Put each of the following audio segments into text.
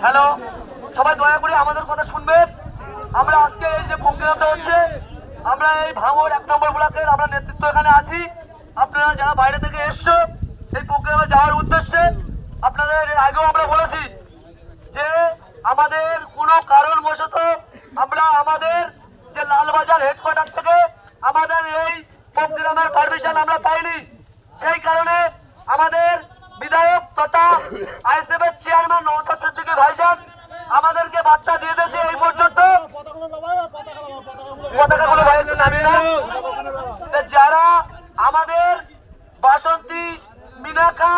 Hello, সবাই দয়া করে আমাদের কথা শুনবেন। আমরা আজকে এই যে প্রোগ্রামটা হচ্ছে, আমরা এই ভাঙড় 1 নম্বর ব্লকের আমরা নেতৃত্ব এখানে আছি। আপনারা যারা বাইরে থেকে এসছো এই প্রোগ্রামে যাওয়ার উদ্দেশ্যে, আপনাদের এর আগেও আমরা বলেছি যে আমাদের কোনো কারণবশত আমরা আমাদের যে লালবাজার হেডকোয়ার্টার থেকে আমাদের এই প্রোগ্রামের পারমিশন আমরা পাইনি। সেই কারণে আমাদের বিধায়ক তথা আইএসএফ এর চেয়ারম্যান নওশাদ সিদ্দিকী ভাইজান আমাদেরকে বার্তা দিয়ে দিয়েছে এই পর্যন্ত পতাকাগুলো বাইরে নামিয়ে না, যারা আমাদের বাসন্তী মিনাখা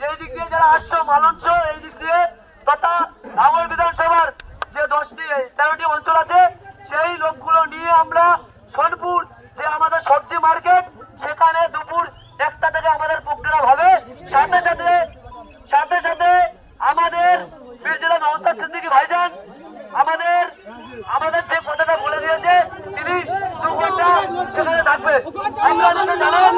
এই দিক দিয়ে যারা আসছো, মালঞ্চ এই দিক দিয়ে তথা ভাঙড় বিধানসভার যে 13টি অঞ্চল আছে সেই লোকগুলো নিয়ে আমরা সোনপুর যে আমাদের সবজি মার্কেট সেখানে দুপুর 1টা থেকে আমাদের প্রোগ্রাম হবে। সাথে সাথে আমাদের বীরজেলা নওশাদ সিদ্দিকী ভাইজান আমাদের যে কথাটা বলে দিয়েছে তিনি 2 ঘন্টা সেখানে থাকবে। আপনারা জানেন